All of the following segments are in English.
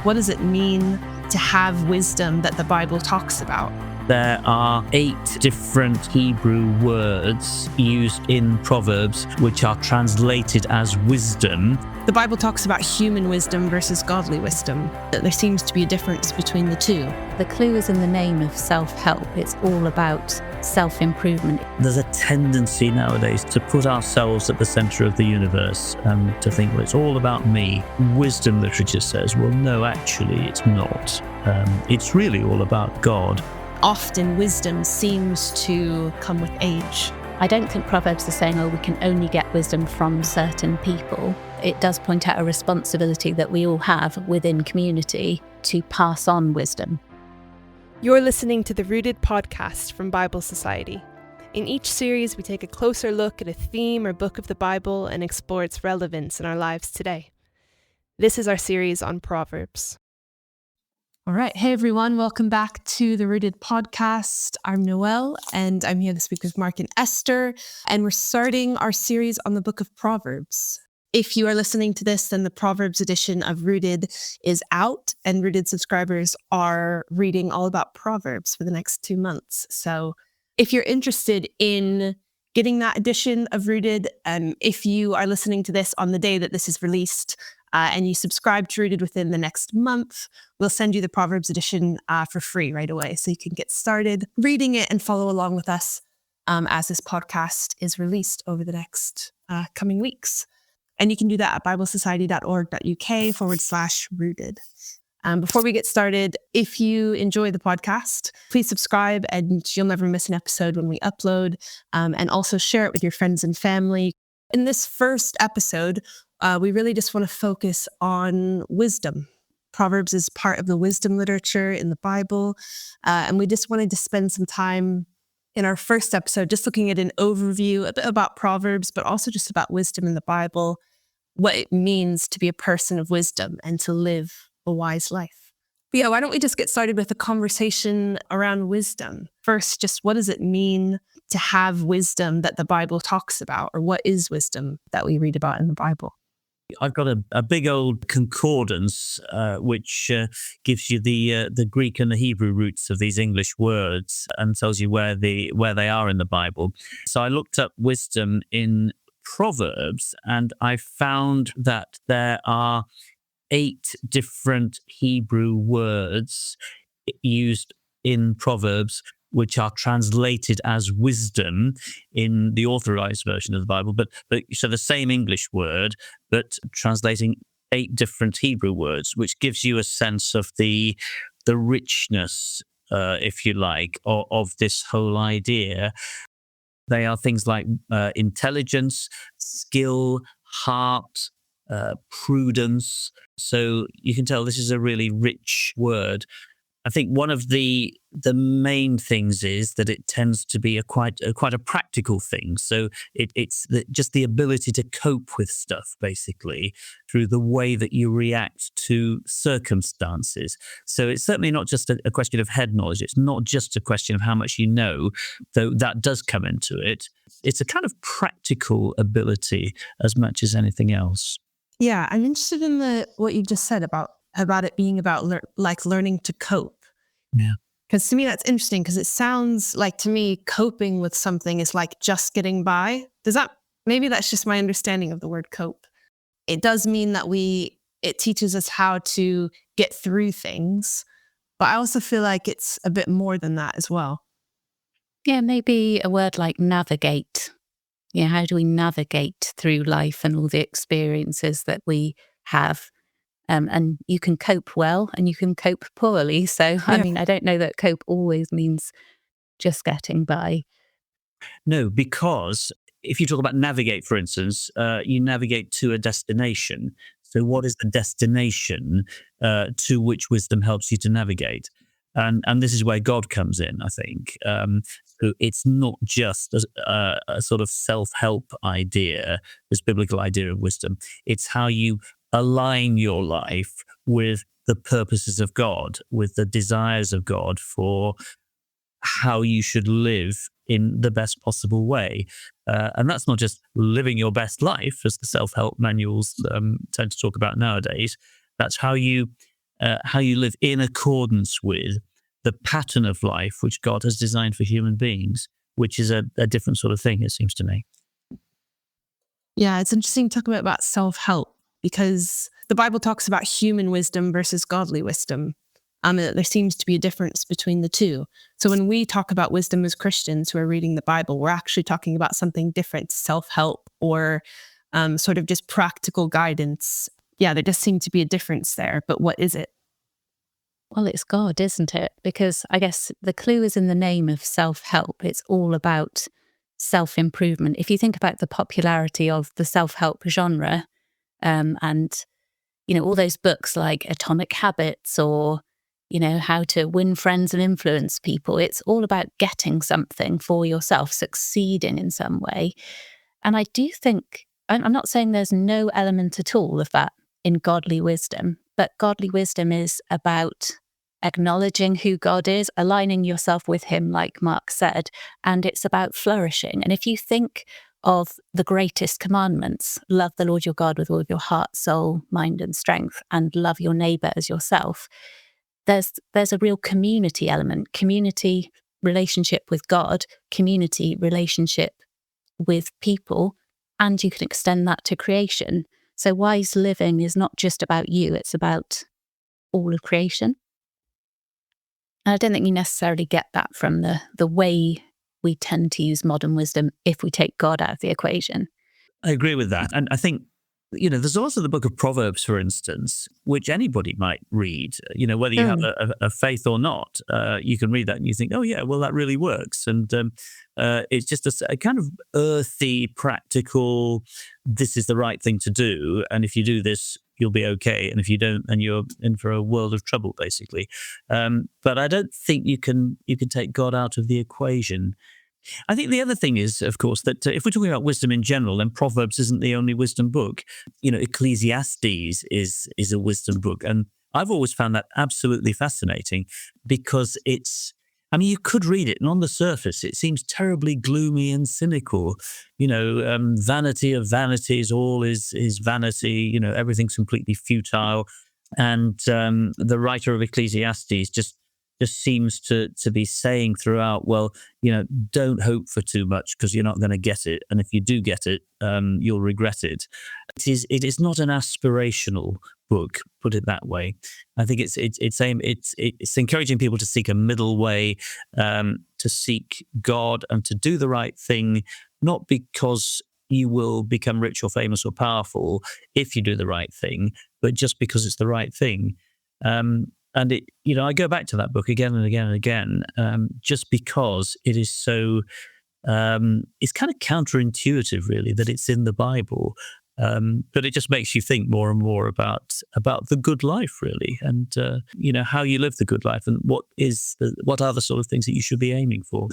What does it mean to have wisdom that the Bible talks about? There are 8 different Hebrew words used in Proverbs which are translated as wisdom. The Bible talks about human wisdom versus godly wisdom. There seems to be a difference between the two. The clue is in the name of self-help. It's all about self-improvement. There's a tendency nowadays to put ourselves at the center of the universe and to think, well, it's all about me. Wisdom literature says, well, no, actually, it's not. It's really all about God. Often wisdom seems to come with age. I don't think Proverbs is saying, we can only get wisdom from certain people. It does point out a responsibility that we all have within community to pass on wisdom. You're listening to the Rooted podcast from Bible Society. In each series, we take a closer look at a theme or book of the Bible and explore its relevance in our lives today. This is our series on Proverbs. All right. Hey, everyone. Welcome back to the Rooted podcast. I'm Noelle, and I'm here this week with Mark and Esther, and we're starting our series on the book of Proverbs. If you are listening to this, then the Proverbs edition of Rooted is out, and Rooted subscribers are reading all about Proverbs for the next 2 months. So if you're interested in getting that edition of Rooted, if you are listening to this on the day that this is released, and you subscribe to Rooted within the next month, we'll send you the Proverbs edition for free right away. So you can get started reading it and follow along with us as this podcast is released over the next coming weeks. And you can do that at biblesociety.org.uk/rooted. Before we get started, if you enjoy the podcast, please subscribe and you'll never miss an episode when we upload. And also share it with your friends and family. In this first episode, we really just want to focus on wisdom. Proverbs is part of the wisdom literature in the Bible. And we just wanted to spend some time in our first episode just looking at an overview, a bit about Proverbs, but also just about wisdom in the Bible, what it means to be a person of wisdom and to live a wise life. But yeah, why don't we just get started with a conversation around wisdom? First, just what does it mean to have wisdom that the Bible talks about, or what is wisdom that we read about in the Bible? I've got a big old concordance which gives you the Greek and the Hebrew roots of these English words and tells you where they are in the Bible. So I looked up wisdom in Proverbs and I found that there are 8 different Hebrew words used in Proverbs which are translated as wisdom in the authorized version of the Bible, but so the same English word, but translating 8 different Hebrew words, which gives you a sense of the richness, if you like, of this whole idea. They are things like intelligence, skill, heart, prudence. So you can tell this is a really rich word. I think one of the main things is that it tends to be quite a practical thing. So it's just the ability to cope with stuff, basically, through the way that you react to circumstances. So it's certainly not just a question of head knowledge. It's not just a question of how much you know, though that does come into it. It's a kind of practical ability as much as anything else. Yeah, I'm interested in what you just said about it being about learning to cope. Yeah. Because to me, that's interesting because it sounds like to me, coping with something is like just getting by. Maybe that's just my understanding of the word cope. It does mean that it teaches us how to get through things, but I also feel like it's a bit more than that as well. Yeah, maybe a word like navigate. Yeah, how do we navigate through life and all the experiences that we have? And you can cope well and you can cope poorly. So, I mean, I don't know that cope always means just getting by. No, because if you talk about navigate, for instance, you navigate to a destination. So what is the destination to which wisdom helps you to navigate? And this is where God comes in, I think. So it's not just a sort of self-help idea, this biblical idea of wisdom. It's how you align your life with the purposes of God, with the desires of God for how you should live in the best possible way. And that's not just living your best life, as the self-help manuals tend to talk about nowadays. That's how you how you live in accordance with the pattern of life which God has designed for human beings, which is a different sort of thing, it seems to me. Yeah, it's interesting to talk about self-help, because the Bible talks about human wisdom versus godly wisdom. There seems to be a difference between the two. So when we talk about wisdom as Christians who are reading the Bible, we're actually talking about something different, self-help or sort of just practical guidance. Yeah, there does seem to be a difference there, but what is it? Well, it's God, isn't it? Because I guess the clue is in the name of self-help. It's all about self-improvement. If you think about the popularity of the self-help genre, and, all those books like Atomic Habits or, How to Win Friends and Influence People, it's all about getting something for yourself, succeeding in some way. And I do think, I'm not saying there's no element at all of that in godly wisdom, but godly wisdom is about acknowledging who God is, aligning yourself with him, like Mark said, and it's about flourishing. And if you think of the greatest commandments, love the Lord your God with all of your heart, soul, mind, and strength, and love your neighbor as yourself, there's a real community element, community relationship with God, community relationship with people, and you can extend that to creation. So wise living is not just about you, it's about all of creation. And I don't think you necessarily get that from the way we tend to use modern wisdom if we take God out of the equation. I agree with that. And I think, there's also the book of Proverbs, for instance, which anybody might read, whether you have a faith or not, you can read that and you think, oh, yeah, well, that really works. And it's just a kind of earthy, practical, this is the right thing to do. And if you do this, you'll be okay. And if you don't, then you're in for a world of trouble, basically. But I don't think you can take God out of the equation. I think the other thing is, of course, that if we're talking about wisdom in general, then Proverbs isn't the only wisdom book. Ecclesiastes is a wisdom book. And I've always found that absolutely fascinating because you could read it and on the surface, it seems terribly gloomy and cynical. Vanity of vanities, all is vanity, everything's completely futile. And the writer of Ecclesiastes just seems to be saying throughout, well, don't hope for too much because you're not going to get it. And if you do get it, you'll regret it. It is not an aspirational book, put it that way. I think it's encouraging people to seek a middle way, to seek God and to do the right thing, not because you will become rich or famous or powerful if you do the right thing, but just because it's the right thing. And I go back to that book again and again and again, just because it is so, it's kind of counterintuitive, really, that it's in the Bible. But it just makes you think more and more about the good life, really, and how you live the good life, and what are the sort of things that you should be aiming for.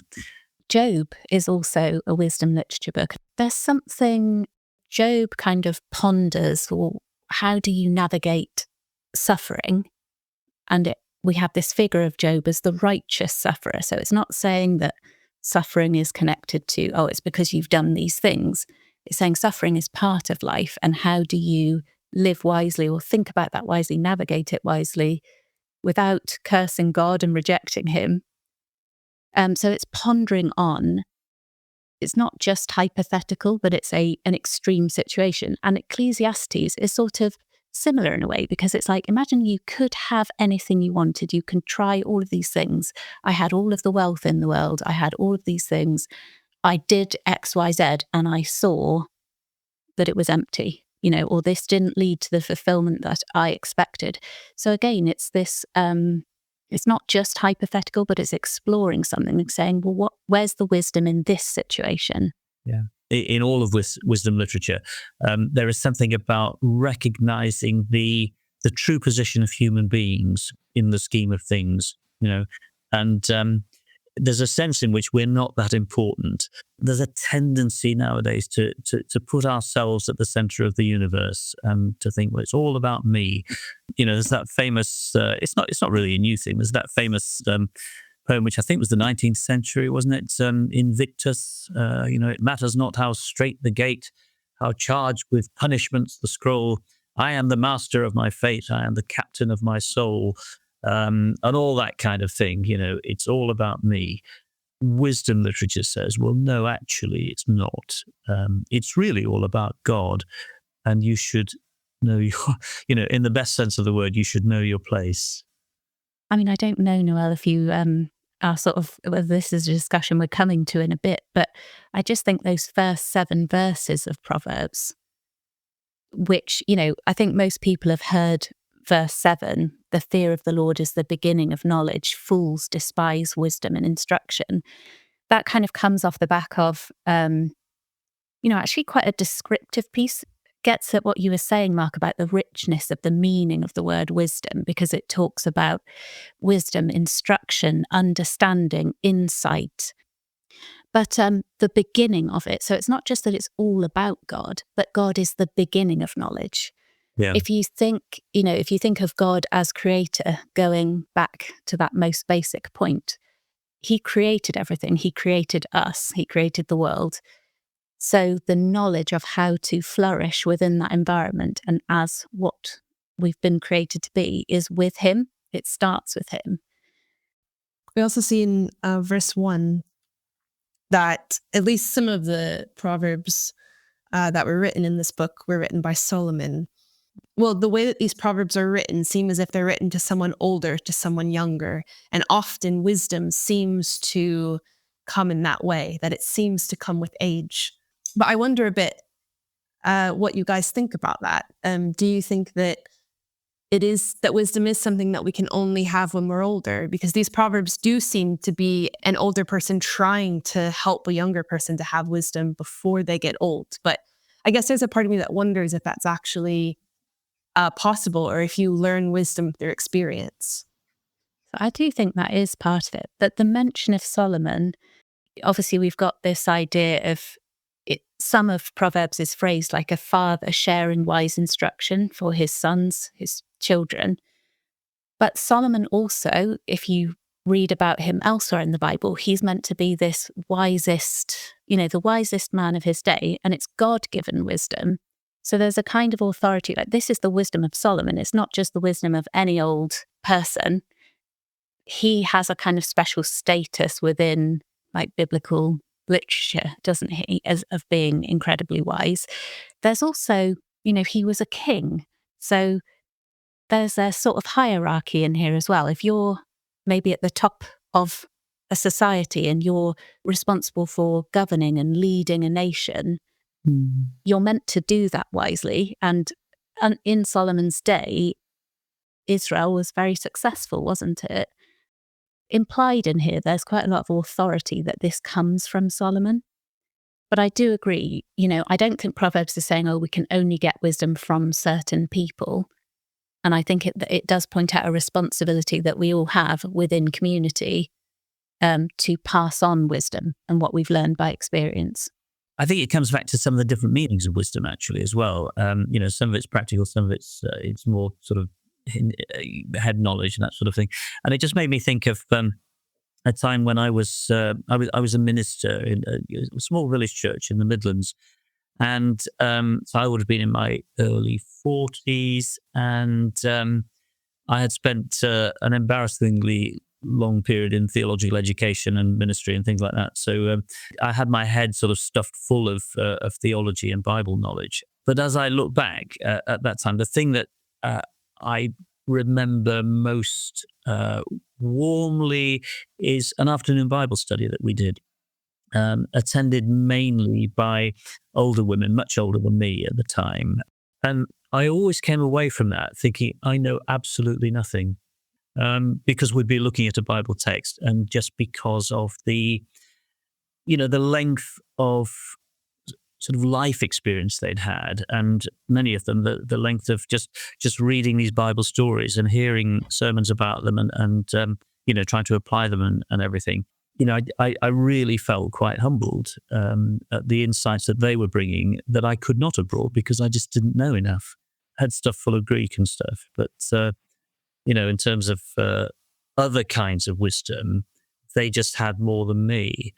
Job is also a wisdom literature book. There's something Job kind of ponders, or how do you navigate suffering? And we have this figure of Job as the righteous sufferer. So it's not saying that suffering is connected to, it's because you've done these things. It's saying suffering is part of life. And how do you live wisely or think about that wisely, navigate it wisely without cursing God and rejecting him? So it's pondering on, it's not just hypothetical, but it's an extreme situation. And Ecclesiastes is sort of similar in a way, because it's like, imagine you could have anything you wanted. You can try all of these things. I had all of the wealth in the world. I had all of these things. I did X, Y, Z, and I saw that it was empty, or this didn't lead to the fulfillment that I expected. So again, it's this, it's not just hypothetical, but it's exploring something and saying, well, where's the wisdom in this situation? Yeah. In all of wisdom literature, there is something about recognizing the true position of human beings in the scheme of things, and there's a sense in which we're not that important. There's a tendency nowadays to put ourselves at the center of the universe and to think, well, it's all about me. There's that famous, it's not really a new thing. There's that famous poem, which I think was the 19th century, wasn't it? Invictus, it matters not how straight the gate, how charged with punishments the scroll. I am the master of my fate. I am the captain of my soul, and all that kind of thing. It's all about me. Wisdom literature says, well, no, actually, it's not. It's really all about God, and you should know in the best sense of the word, you should know your place. I mean, I don't know, Noelle, if you are sort of, whether this is a discussion we're coming to in a bit, but I just think those first 7 verses of Proverbs, which, I think most people have heard verse 7, the fear of the Lord is the beginning of knowledge, fools despise wisdom and instruction. That kind of comes off the back of, actually quite a descriptive piece. Gets at what you were saying, Mark, about the richness of the meaning of the word wisdom, because it talks about wisdom, instruction, understanding, insight. But the beginning of it, so it's not just that it's all about God, but God is the beginning of knowledge. Yeah. If you think of God as creator, going back to that most basic point, he created everything. He created us. He created the world. So the knowledge of how to flourish within that environment and as what we've been created to be is with him. It starts with him. We also see in verse 1 that at least some of the Proverbs that were written in this book were written by Solomon. Well, the way that these Proverbs are written seem as if they're written to someone older, to someone younger. And often wisdom seems to come in that way, that it seems to come with age. But I wonder a bit what you guys think about that. Do you think that that wisdom is something that we can only have when we're older? Because these Proverbs do seem to be an older person trying to help a younger person to have wisdom before they get old. But I guess there's a part of me that wonders if that's actually possible, or if you learn wisdom through experience. So I do think that is part of it. But the mention of Solomon, obviously we've got this idea of it. Some of Proverbs is phrased like a father sharing wise instruction for his sons, his children. But Solomon also, if you read about him elsewhere in the Bible, he's meant to be this wisest, the wisest man of his day, and it's God-given wisdom. So there's a kind of authority, like this is the wisdom of Solomon. It's not just the wisdom of any old person. He has a kind of special status within like biblical literature, doesn't he, as of being incredibly wise. There's also, he was a king. So there's a sort of hierarchy in here as well. If you're maybe at the top of a society and you're responsible for governing and leading a nation, you're meant to do that wisely. And in Solomon's day, Israel was very successful, wasn't it? Implied in here, there's quite a lot of authority that this comes from Solomon. But I do agree, I don't think Proverbs is saying, we can only get wisdom from certain people. And I think it does point out a responsibility that we all have within community to pass on wisdom and what we've learned by experience. I think it comes back to some of the different meanings of wisdom, actually, as well. Some of it's practical, some of it's more sort of head knowledge and that sort of thing. And it just made me think of a time when I was a minister in a small village church in the Midlands. And so I would have been in my early 40s, and I had spent an embarrassingly long period in theological education and ministry and things like that. So I had my head sort of stuffed full of theology and Bible knowledge. But as I look back at that time, the thing that I remember most warmly is an afternoon Bible study that we did. Attended mainly by older women, much older than me at the time. And I always came away from that thinking, I know absolutely nothing, because we'd be looking at a Bible text, and just because of the length of sort of life experience they'd had, and many of them, the length of just reading these Bible stories and hearing sermons about them and trying to apply them and everything. I really felt quite humbled at the insights that they were bringing that I could not have brought because I just didn't know enough. I had stuff full of Greek and stuff. But, in terms of other kinds of wisdom, they just had more than me.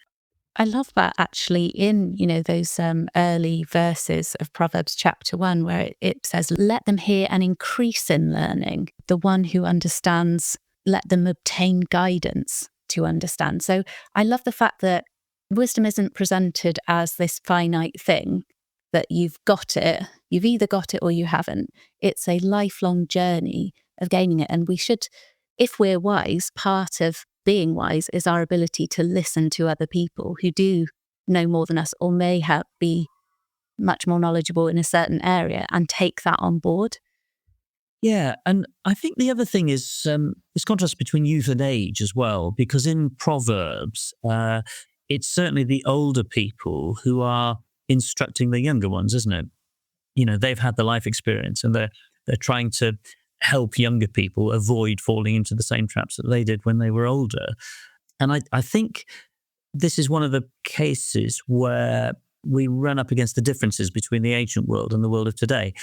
I love that actually in, those early verses of Proverbs chapter 1, where it says, let them hear and increase in learning. The one who understands, let them obtain guidance to understand. So I love the fact that wisdom isn't presented as this finite thing that you've got it. You've either got it or you haven't. It's a lifelong journey of gaining it. And we should, if we're wise, part of being wise is our ability to listen to other people who do know more than us or may be much more knowledgeable in a certain area and take that on board. Yeah, and I think the other thing is this contrast between youth and age as well, because in Proverbs, it's certainly the older people who are instructing the younger ones, isn't it? They've had the life experience and they're trying to help younger people avoid falling into the same traps that they did when they were older. And I think this is one of the cases where we run up against the differences between the ancient world and the world of today.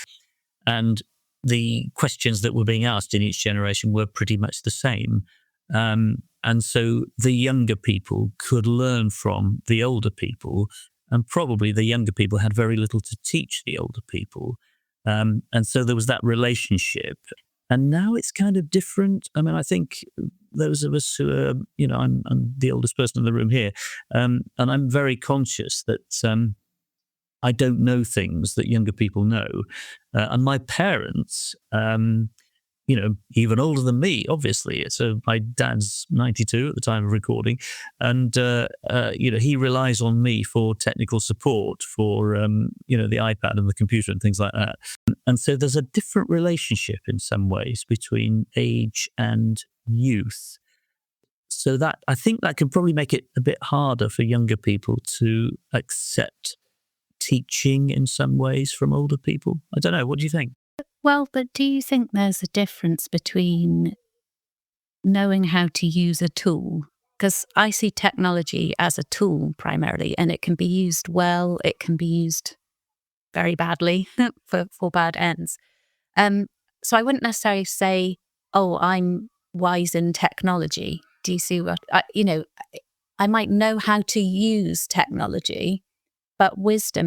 And the questions that were being asked in each generation were pretty much the same. And so the younger people could learn from the older people, and probably the younger people had very little to teach the older people. And so there was that relationship. And now it's kind of different. I mean, I think those of us who are, I'm the oldest person in the room here, and I'm very conscious that I don't know things that younger people know. And my parents, even older than me, obviously. So my dad's 92 at the time of recording. And, he relies on me for technical support for, the iPad and the computer and things like that. And so there's a different relationship in some ways between age and youth. So that I think that can probably make it a bit harder for younger people to accept teaching in some ways from older people. I don't know. What do you think? Well, but do you think there's a difference between knowing how to use a tool? Because I see technology as a tool primarily, and it can be used well, it can be used very badly for bad ends. So I wouldn't necessarily say, oh, I'm wise in technology. Do you see what, I might know how to use technology, but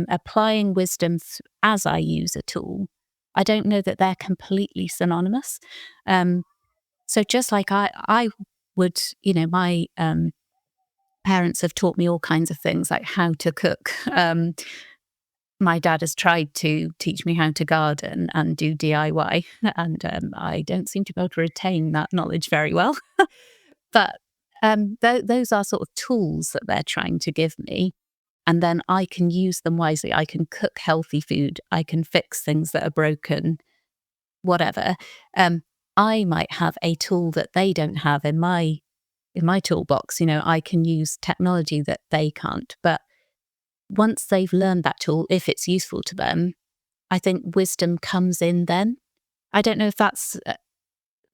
applying wisdom as I use a tool, I don't know that they're completely synonymous. So just like I would, my parents have taught me all kinds of things, like how to cook. My dad has tried to teach me how to garden and do DIY, and I don't seem to be able to retain that knowledge very well. But those are sort of tools that they're trying to give me. And then I can use them wisely. I can cook healthy food. I can fix things that are broken, whatever. I might have a tool that they don't have in my toolbox. I can use technology that they can't. But once they've learned that tool, if it's useful to them, I think wisdom comes in then. I don't know if that's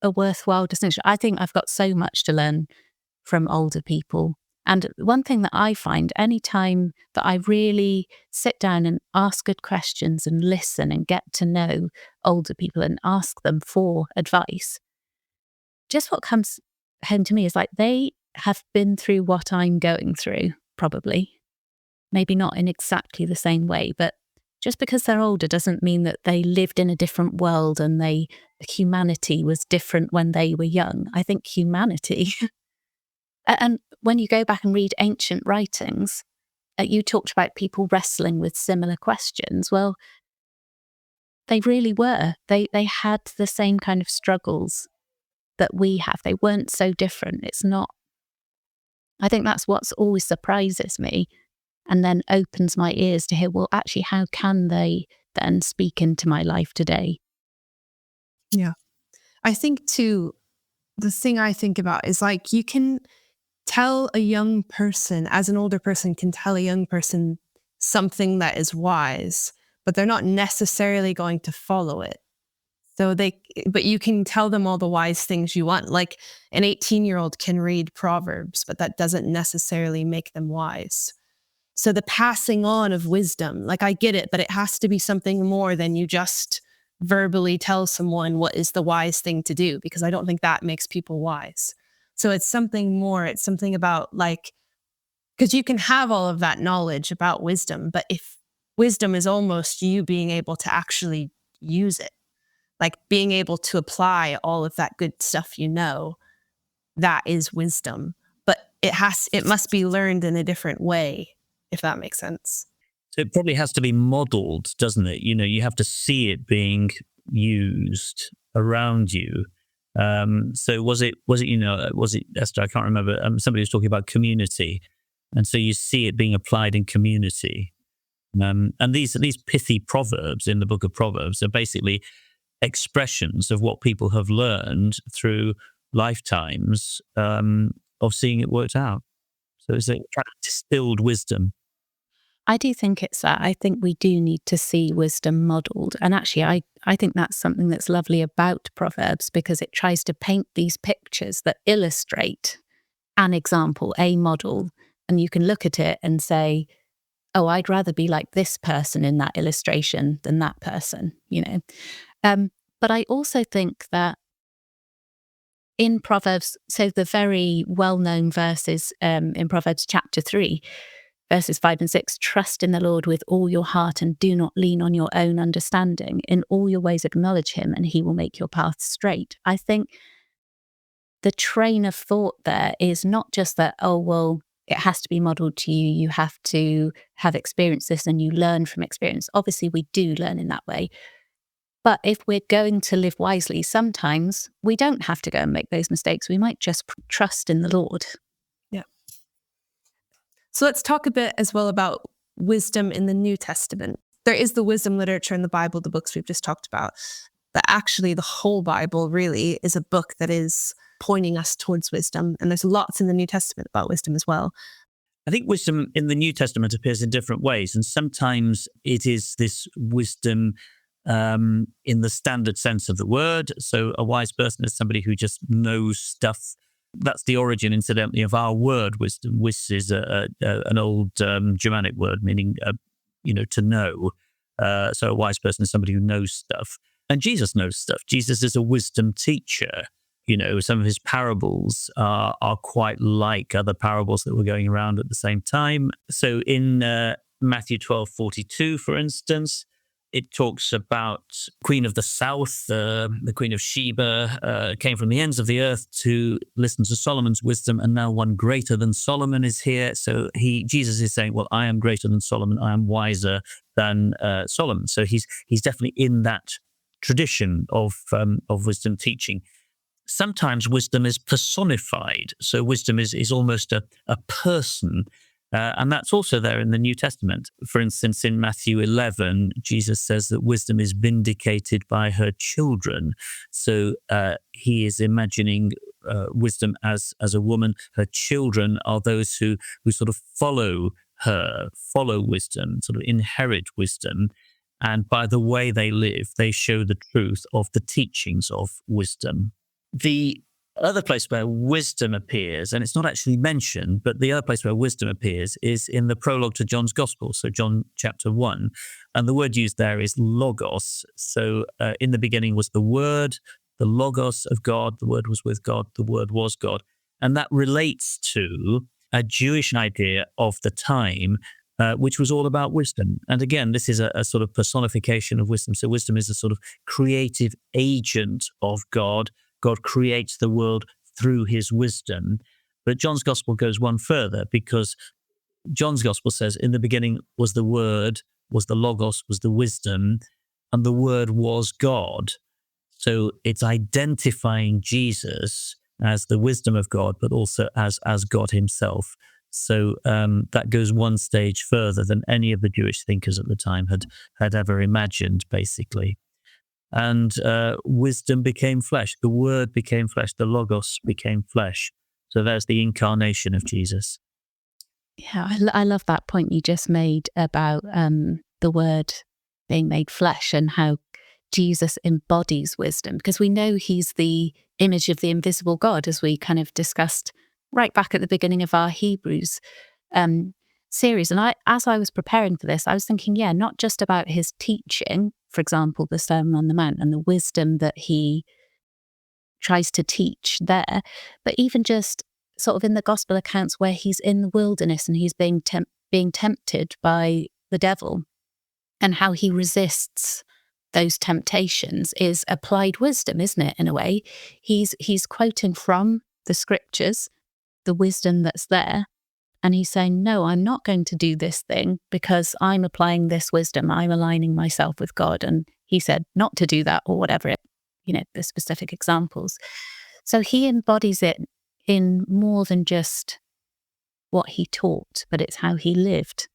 a worthwhile distinction. I think I've got so much to learn from older people. And one thing that I find, anytime that I really sit down and ask good questions and listen and get to know older people and ask them for advice, just what comes home to me is like they have been through what I'm going through, probably. Maybe not in exactly the same way, but just because they're older doesn't mean that they lived in a different world and humanity was different when they were young. I think humanity... And when you go back and read ancient writings, you talked about people wrestling with similar questions. Well, they really were. They had the same kind of struggles that we have. They weren't so different. It's not. I think that's what's always surprises me and then opens my ears to hear, well, actually, how can they then speak into my life today? Yeah. I think too, the thing I think about is like you can tell a young person, as an older person can tell a young person something that is wise, but they're not necessarily going to follow it. But you can tell them all the wise things you want. Like an 18-year-old can read Proverbs, but that doesn't necessarily make them wise. So the passing on of wisdom, like I get it, but it has to be something more than you just verbally tell someone what is the wise thing to do, because I don't think that makes people wise. So it's something more. It's something about like Because you can have all of that knowledge about wisdom, but if wisdom is almost you being able to actually use it, like being able to apply all of that good stuff, that is wisdom. But it must be learned in a different way, if that makes sense. So it probably has to be modeled, doesn't it? You have to see it being used around you. So was it, Esther? I can't remember. Somebody was talking about community. And so you see it being applied in community. And these pithy proverbs in the book of Proverbs are basically expressions of what people have learned through lifetimes of seeing it worked out. So it's a kind of distilled wisdom. I do think it's that. I think we do need to see wisdom modelled. And actually, I think that's something that's lovely about Proverbs, because it tries to paint these pictures that illustrate an example, a model. And you can look at it and say, oh, I'd rather be like this person in that illustration than that person, But I also think that in Proverbs, so the very well-known verses in Proverbs chapter 3, verses 5 and 6, trust in the Lord with all your heart and do not lean on your own understanding. In all your ways acknowledge him and he will make your path straight. I think the train of thought there is not just that, oh, well, it has to be modelled to you. You have to have experienced this and you learn from experience. Obviously, we do learn in that way. But if we're going to live wisely, sometimes we don't have to go and make those mistakes. We might just trust in the Lord. Yeah. So let's talk a bit as well about wisdom in the New Testament. There is the wisdom literature in the Bible, the books we've just talked about. But actually, the whole Bible really is a book that is pointing us towards wisdom. And there's lots in the New Testament about wisdom as well. I think wisdom in the New Testament appears in different ways. And sometimes it is this wisdom in the standard sense of the word. So a wise person is somebody who just knows stuff. That's the origin, incidentally, of our word wisdom. Wis is an old Germanic word meaning, to know. So a wise person is somebody who knows stuff. And Jesus knows stuff. Jesus is a wisdom teacher. Some of his parables are quite like other parables that were going around at the same time. So in Matthew 12:42, for instance, it talks about Queen of the South, the Queen of Sheba, came from the ends of the earth to listen to Solomon's wisdom, and now one greater than Solomon is here. So Jesus is saying, well, I am greater than Solomon. I am wiser than Solomon. So he's definitely in that tradition of wisdom teaching. Sometimes wisdom is personified. So wisdom is almost a person. And that's also there in the New Testament. For instance, in Matthew 11, Jesus says that wisdom is vindicated by her children. So he is imagining wisdom as a woman. Her children are those who sort of follow her, follow wisdom, sort of inherit wisdom. And by the way they live, they show the truth of the teachings of wisdom. The other place where wisdom appears, and it's not actually mentioned, but the other place where wisdom appears is in the prologue to John's Gospel, so John chapter 1. And the word used there is logos. So in the beginning was the Word, the logos of God. The Word was with God. The Word was God. And that relates to a Jewish idea of the time, which was all about wisdom. And again, this is a sort of personification of wisdom. So wisdom is a sort of creative agent of God. God creates the world through his wisdom. But John's Gospel goes one further, because John's Gospel says, in the beginning was the Word, was the Logos, was the wisdom, and the Word was God. So it's identifying Jesus as the wisdom of God, but also as God himself. So that goes one stage further than any of the Jewish thinkers at the time had ever imagined, basically. And wisdom became flesh. The Word became flesh. The Logos became flesh. So there's the incarnation of Jesus. Yeah, I love that point you just made about the Word being made flesh and how Jesus embodies wisdom, because we know he's the image of the invisible God, as we kind of discussed right back at the beginning of our Hebrews series. And as I was preparing for this, I was thinking, not just about his teaching, for example, the Sermon on the Mount and the wisdom that he tries to teach there, but even just sort of in the gospel accounts where he's in the wilderness and he's being tempted by the devil, and how he resists those temptations is applied wisdom, isn't it? In a way, he's quoting from the scriptures, the wisdom that's there, and he's saying, no, I'm not going to do this thing because I'm applying this wisdom. I'm aligning myself with God. And he said not to do that, or whatever the specific examples. So he embodies it in more than just what he taught, but it's how he lived.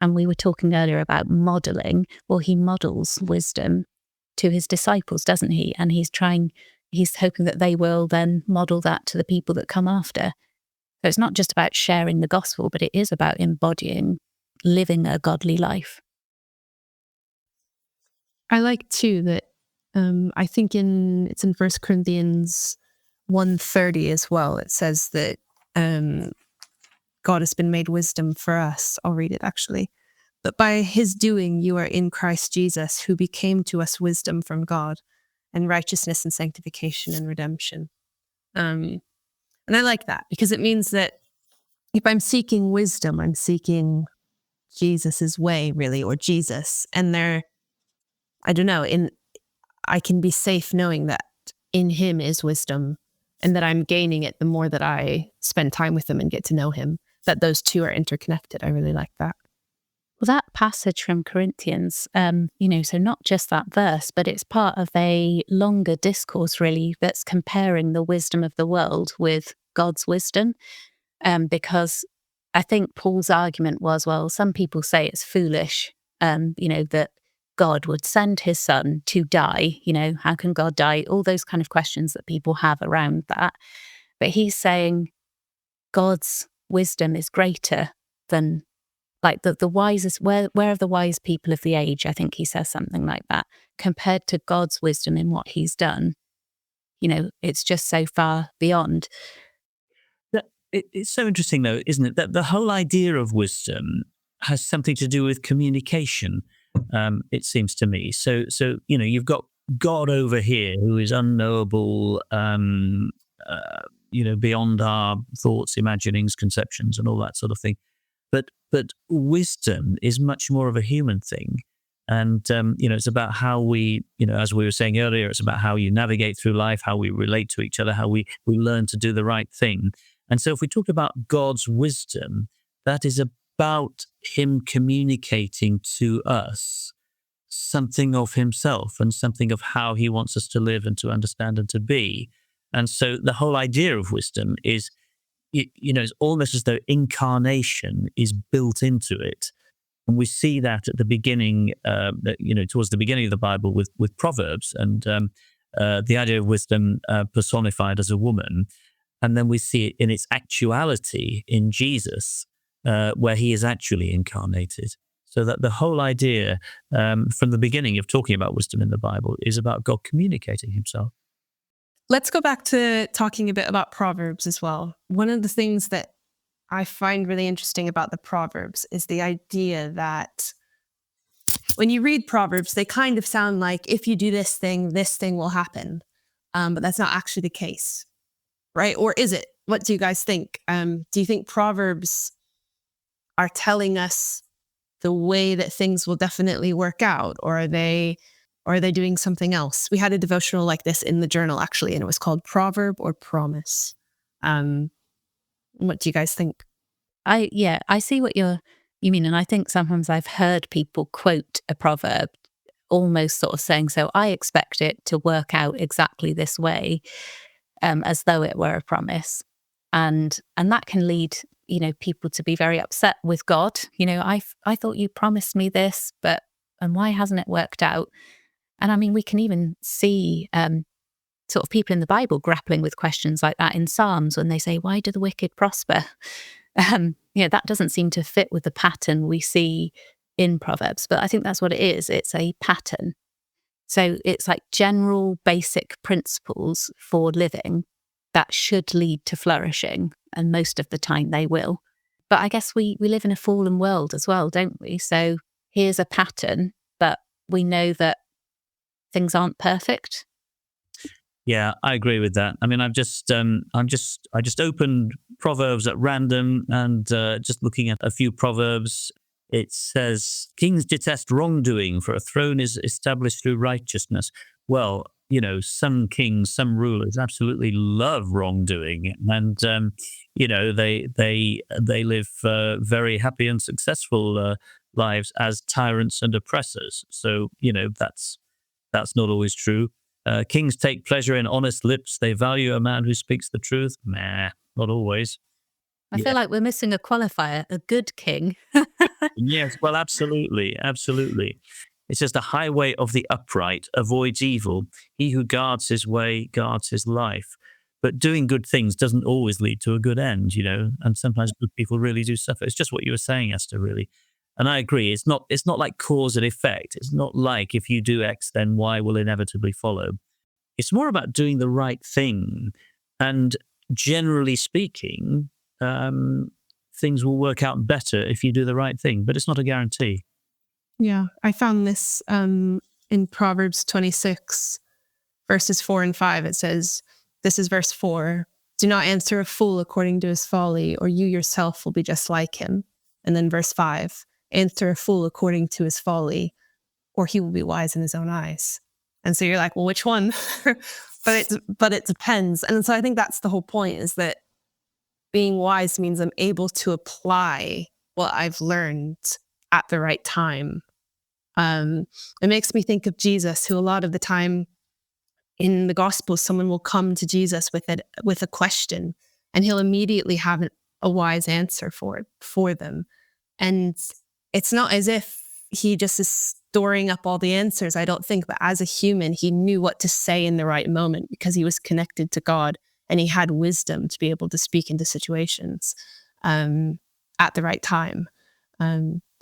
And we were talking earlier about modeling. Well, he models wisdom to his disciples, doesn't he? And he's hoping that they will then model that to the people that come after. So it's not just about sharing the gospel, but it is about embodying, living a godly life. I like too that I think it's in 1 Corinthians 1:30 as well. It says that God has been made wisdom for us. I'll read it actually. But by his doing, you are in Christ Jesus, who became to us wisdom from God, and righteousness and sanctification and redemption. And I like that because it means that if I'm seeking wisdom, I'm seeking Jesus's way, really, or Jesus. And I don't know, I can be safe knowing that in him is wisdom, and that I'm gaining it the more that I spend time with him and get to know him, that those two are interconnected. I really like that. Well, that passage from Corinthians, so not just that verse, but it's part of a longer discourse, really, that's comparing the wisdom of the world with God's wisdom. Because I think Paul's argument was, well, some people say it's foolish, that God would send his son to die. How can God die? All those kind of questions that people have around that. But he's saying God's wisdom is greater than, like, the wisest, where are the wise people of the age? I think he says something like that. Compared to God's wisdom in what he's done, it's just so far beyond. It's so interesting, though, isn't it, that the whole idea of wisdom has something to do with communication, it seems to me. So you've got God over here who is unknowable, beyond our thoughts, imaginings, conceptions, and all that sort of thing. But wisdom is much more of a human thing. And, it's about how we, as we were saying earlier, it's about how you navigate through life, how we relate to each other, how we learn to do the right thing. And so if we talk about God's wisdom, that is about him communicating to us something of himself and something of how he wants us to live and to understand and to be. And so the whole idea of wisdom is, it's almost as though incarnation is built into it. And we see that at the beginning, towards the beginning of the Bible with Proverbs, and the idea of wisdom personified as a woman. And then we see it in its actuality in Jesus, where he is actually incarnated. So that the whole idea from the beginning of talking about wisdom in the Bible is about God communicating himself. Let's go back to talking a bit about Proverbs as well. One of the things that I find really interesting about the Proverbs is the idea that when you read Proverbs, they kind of sound like, if you do this thing will happen. But that's not actually the case, right? Or is it? What do you guys think? Do you think Proverbs are telling us the way that things will definitely work out? Or are they doing something else? We had a devotional like this in the journal, actually, and it was called Proverb or Promise. What do you guys think? I see what you mean. And I think sometimes I've heard people quote a proverb almost sort of saying, so I expect it to work out exactly this way, as though it were a promise. And that can lead, people to be very upset with God. I thought you promised me this, and why hasn't it worked out? And I mean, we can even see sort of people in the Bible grappling with questions like that in Psalms when they say, why do the wicked prosper? That doesn't seem to fit with the pattern we see in Proverbs, but I think that's what it is. It's a pattern. So it's like general basic principles for living that should lead to flourishing, and most of the time they will. But I guess we live in a fallen world as well, don't we? So here's a pattern, but we know that things aren't perfect. Yeah, I agree with that. I mean, I just opened Proverbs at random and just looking at a few Proverbs. It says, "Kings detest wrongdoing, for a throne is established through righteousness." Well, some kings, some rulers absolutely love wrongdoing, and they live very happy and successful lives as tyrants and oppressors. So that's not always true. Kings take pleasure in honest lips. They value a man who speaks the truth. Nah, not always. I feel like we're missing a qualifier, a good king. Yes, well, absolutely, absolutely. It says the highway of the upright avoids evil. He who guards his way guards his life. But doing good things doesn't always lead to a good end, and sometimes good people really do suffer. It's just what you were saying, Esther, really. And I agree. It's not like cause and effect. It's not like if you do X, then Y will inevitably follow. It's more about doing the right thing. And generally speaking, things will work out better if you do the right thing, but it's not a guarantee. Yeah, I found this in Proverbs 26, verses 4 and 5. It says, this is verse 4, "Do not answer a fool according to his folly, or you yourself will be just like him." And then verse 5, "Answer a fool according to his folly, or he will be wise in his own eyes." And so you're like, well, which one? but it depends. And so I think that's the whole point, is that being wise means I'm able to apply what I've learned at the right time. It makes me think of Jesus, who a lot of the time in the Gospels, someone will come to Jesus with a question, and he'll immediately have a wise answer for them. And it's not as if he just is storing up all the answers, I don't think, but as a human, he knew what to say in the right moment because he was connected to God, and he had wisdom to be able to speak into situations at the right time.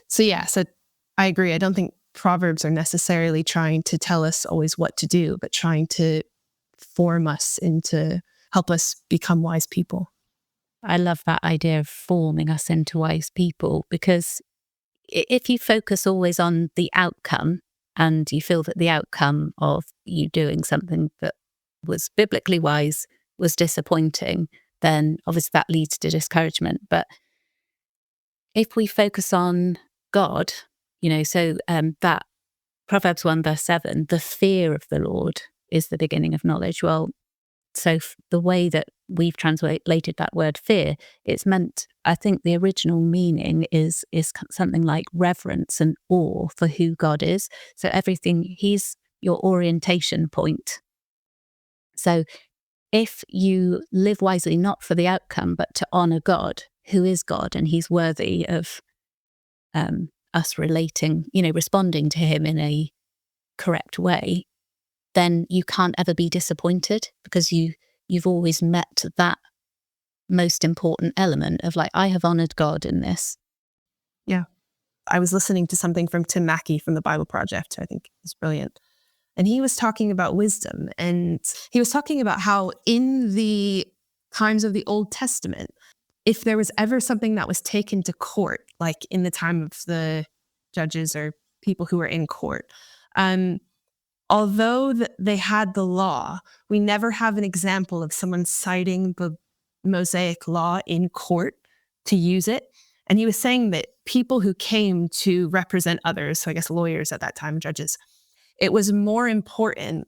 So I agree. I don't think Proverbs are necessarily trying to tell us always what to do, but trying to form us into, help us become wise people. I love that idea of forming us into wise people, because if you focus always on the outcome and you feel that the outcome of you doing something that was biblically wise was disappointing, then obviously that leads to discouragement. But if we focus on God, that Proverbs 1 verse 7, "The fear of the Lord is the beginning of knowledge." Well, so the way that we've translated that word fear, it's meant, I think the original meaning is something like reverence and awe for who God is. So everything, he's your orientation point. So if you live wisely, not for the outcome, but to honor God, who is God, and he's worthy of us responding to him in a correct way, then you can't ever be disappointed, because you've always met that most important element of like, I have honored God in this. Yeah. I was listening to something from Tim Mackey from the Bible Project, who I think is brilliant. And he was talking about wisdom, and he was talking about how in the times of the Old Testament, if there was ever something that was taken to court, like in the time of the judges or people who were in court, although they had the law, we never have an example of someone citing the Mosaic law in court to use it. And he was saying that people who came to represent others, so I guess lawyers at that time, judges, it was more important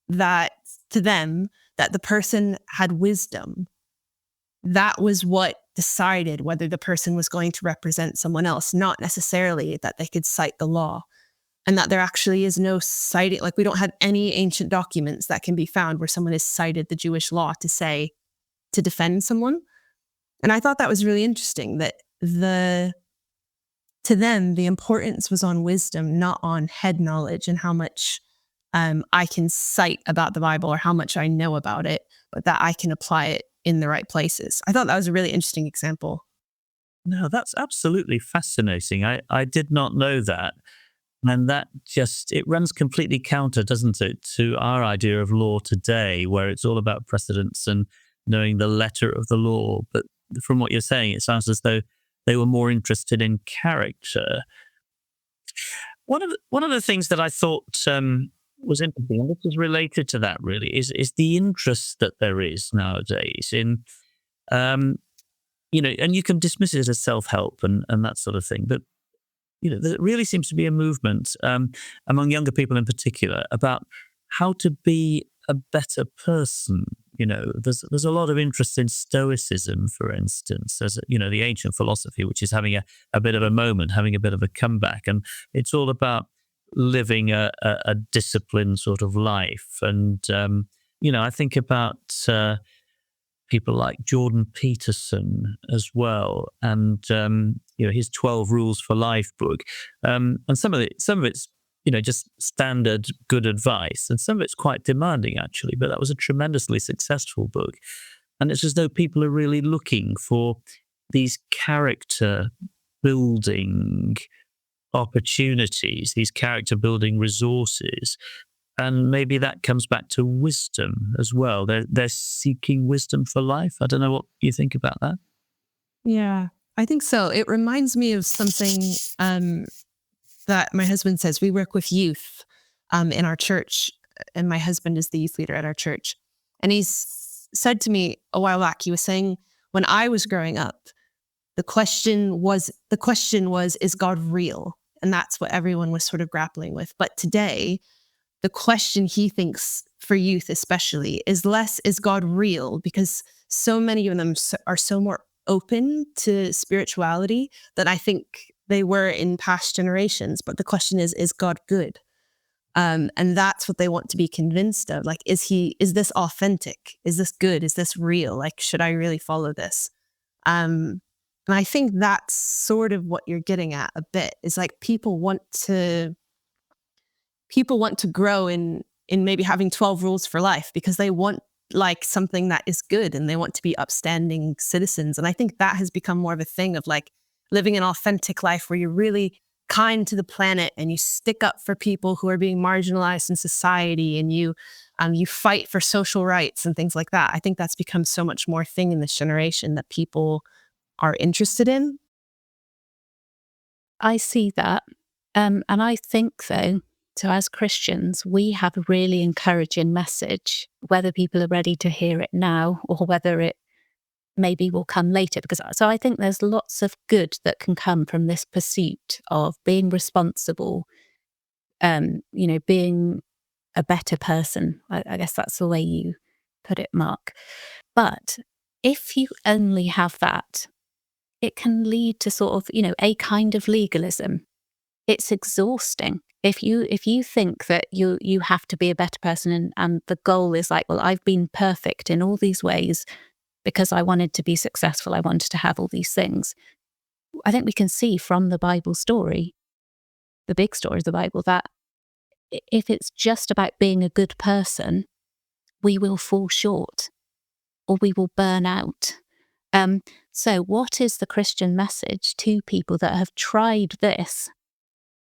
that to them that the person had wisdom. That was what decided whether the person was going to represent someone else, not necessarily that they could cite the law. And that there actually is no citing, like we don't have any ancient documents that can be found where someone has cited the Jewish law to defend someone. And I thought that was really interesting, that to them, the importance was on wisdom, not on head knowledge and how much I can cite about the Bible or how much I know about it, but that I can apply it in the right places. I thought that was a really interesting example. No, that's absolutely fascinating. I did not know that. And that it runs completely counter, doesn't it, to our idea of law today, where it's all about precedents and knowing the letter of the law. But from what you're saying, it sounds as though they were more interested in character. One of the things that I thought was interesting, and this is related to that really, is the interest that there is nowadays in, and you can dismiss it as self-help and that sort of thing, but there really seems to be a movement among younger people in particular about how to be a better person. There's a lot of interest in Stoicism, for instance, as the ancient philosophy, which is having a bit of a moment, having a bit of a comeback, and it's all about living a disciplined sort of life. And I think about people like Jordan Peterson as well, and his 12 Rules for Life book, and some of it's just standard good advice, and some of it's quite demanding actually. But that was a tremendously successful book, and it's as though people are really looking for these character building opportunities, these character building resources. And maybe that comes back to wisdom as well. They're seeking wisdom for life. I don't know what you think about that. Yeah, I think so. It reminds me of something that my husband says. We work with youth in our church, and my husband is the youth leader at our church. And he's said to me a while back, he was saying, when I was growing up, the question was, is God real? And that's what everyone was sort of grappling with. But today, the question he thinks for youth especially is less, is God real? Because so many of them are so more open to spirituality than I think they were in past generations. But the question is God good? And that's what they want to be convinced of. Like, is this authentic? Is this good? Is this real? Like, should I really follow this? And I think that's sort of what you're getting at a bit, is like people want to grow in maybe having 12 rules for life because they want like something that is good and they want to be upstanding citizens. And I think that has become more of a thing of like living an authentic life where you're really kind to the planet and you stick up for people who are being marginalized in society, and you fight for social rights and things like that. I think that's become so much more thing in this generation that people are interested in. I see that. And I think though, so as Christians, we have a really encouraging message, whether people are ready to hear it now or whether it maybe will come later. So I think there's lots of good that can come from this pursuit of being responsible, being a better person. I guess that's the way you put it, Mark. But if you only have that, it can lead to sort of, a kind of legalism. It's exhausting. If you think that you have to be a better person and the goal is like, well, I've been perfect in all these ways because I wanted to be successful, I wanted to have all these things. I think we can see from the Bible story, the big story of the Bible, that if it's just about being a good person, we will fall short or we will burn out. So what is the Christian message to people that have tried this?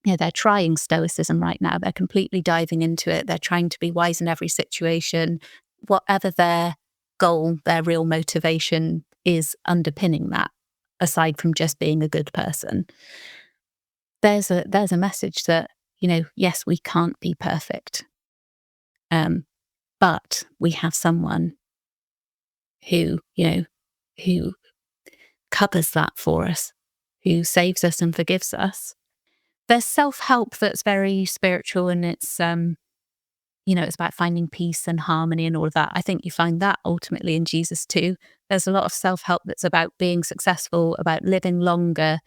They're trying Stoicism right now. They're completely diving into it. They're trying to be wise in every situation. Whatever their goal, their real motivation is underpinning that, aside from just being a good person. There's a message that, yes, we can't be perfect. But we have someone who covers that for us, who saves us and forgives us. There's self-help that's very spiritual, and it's, it's about finding peace and harmony and all of that. I think you find that ultimately in Jesus too. There's a lot of self-help that's about being successful, about living longer,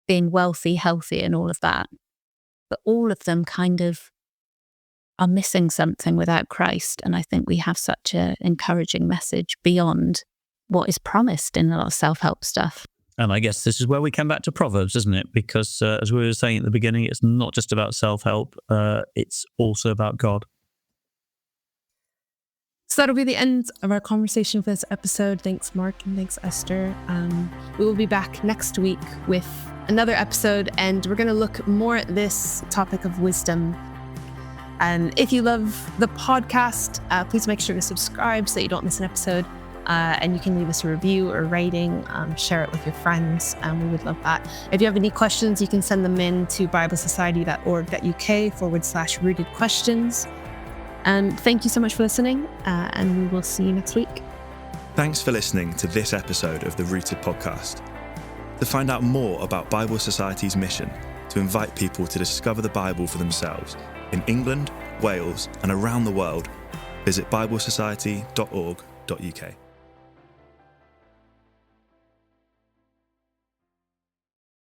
being wealthy, healthy, and all of that. But all of them kind of are missing something without Christ. And I think we have such an encouraging message beyond what is promised in a lot of self-help stuff. And I guess this is where we come back to Proverbs, isn't it? Because as we were saying at the beginning, it's not just about self-help, it's also about God. So that'll be the end of our conversation for this episode. Thanks, Mark, and thanks, Esther. We will be back next week with another episode, and we're going to look more at this topic of wisdom. And if you love the podcast, please make sure to subscribe so that you don't miss an episode. And you can leave us a review or rating, share it with your friends, and we would love that. If you have any questions, you can send them in to biblesociety.org.uk/rooted questions. And thank you so much for listening, and we will see you next week. Thanks for listening to this episode of the Rooted podcast. To find out more about Bible Society's mission to invite people to discover the Bible for themselves in England, Wales, and around the world, visit biblesociety.org.uk.